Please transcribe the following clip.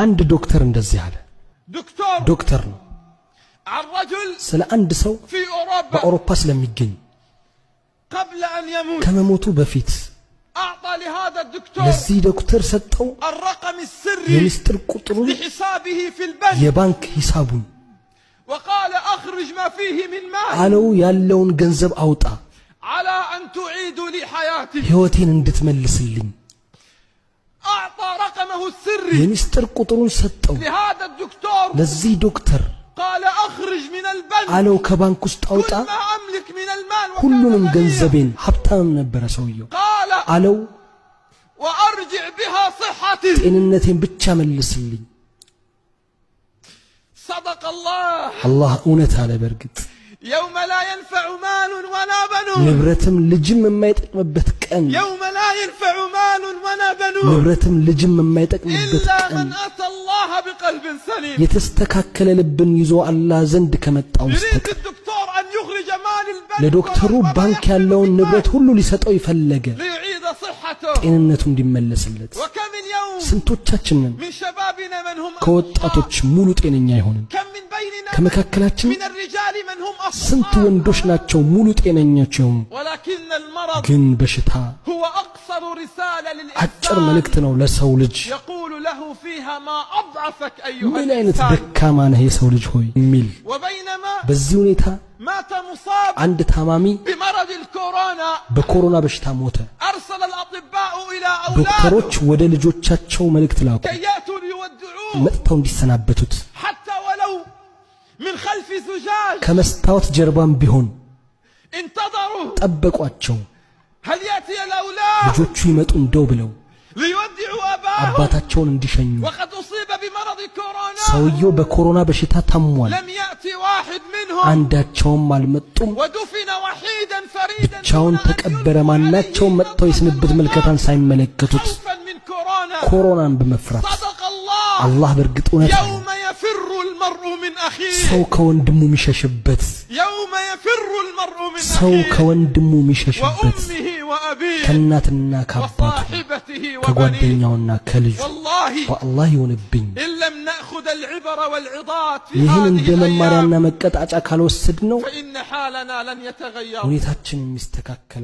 አንድ ዶክተር እንደዚህ አለ። ዶክተር ነው ስለ አንድ ሰው በአውሮፓ ስለሚገኝ ከመሞቱ በፊት ለዚህ ዶክተር ሰጠው የሚስጥር ቁጥሩን የባንክ ሂሳቡን አለው ያለውን ገንዘብ አውጣ ሕይወቴን እንድትመልስልኝ የሚስጥር ቁጥሩን ሰጠው ለዚህ ዶክተር አለው ከባንክ ውስጥ አውጣ ሁሉንም ገንዘቤን ሀብታም ነበረ ሰውየው አለው ጤንነቴን ብቻ መልስልኝ አላህ እውነት አለ በርግጥ يوم لا ينفع مال ولا بنون ንብረትም ልጅም የማይጠቅምበት ቀን يوم لا ينفع مال ولا بنون ንብረትም ልጅም የማይጠቅምበት ቀን من أتى الله بقلب سليم የተስተካከለ ልብን ይዞ አላህ ዘንድ ከመጣው يريد الدكتور أن يخرج مال البنك ለዶክተሩ ባንክ ያለውን ንብረት ሁሉ ሊሰጠው ይፈለገ ليعيد صحته ጤንነቱ እንዲመለስለት وكم اليوم ስንቶቻችንን من شبابنا من هم ከወጣቶች ሙሉ ጤነኛ ይሆንን كم من بيننا ከመካከላችን من الرجال من هم ስንት ወንዶች ናቸው ሙሉ ጤነኞች የሆኑ ولكن المرض ግን በሽታ هو أقصر رسالة አጭር للإنسان መልእክት ነው ለሰው ልጅ يقول له فيها ما أضعفك أيها ምን አይነት الإنسان ደካማ ነህ የሰው ልጅ ሆይ ሚል وبينما በዚህ ሁኔታ مات مصاب አንድ ታማሚ بمرض الكورونا በኮሮና በሽታ ሞተ أرسل الأطباء إلى ዶክተሮች أولاده ወደ ልጆቻቸው መልእክት ላኩ كي يأتوا ليودعوه መጥተው እንዲሰናበቱት حتى ولو من خلف زجاج ከመስታወት ጀርባም ቢሆን انتظروا ጠበቋቸው هل يأتي الأولاد ልጆቹ ይመጡ እንደው ብለው ليودعوا أباهم አባታቸውን እንዲሸኙ وقد أصيب بمرض كورونا ሰውየው በኮሮና በሽታ ታሟል لم يأتي واحد منهم አንዳቸውም አልመጡም ودفن وحيدا فريدا ብቻውን ተቀበረ ማናቸውም መጥተው የስንብት መልከታን ሳይመለከቱት خوفا من كورونا ኮሮናን በመፍራት صدق الله አላህ በርግጥ እውነት ነው يوم يفر المرء من أخيه ሰው ከወንድሙ የሚሸሽበት يوم يفر المرء من ሰው أخيه ከወንድሙ የሚሸሽበት وأمه وأبيه ከእናትና ከአባቱ وصاحبته وبنيه ከጓደኛውና ከልጁ والله በአላህ ይሆንብኝ إن لم نأخذ العبر والعظات في ይህን እንደ هذه መማሪያና الأيام መቀጣጫ ካልወሰድ ነው فإن حالنا لن يتغير ሁኔታችን የሚስተካከል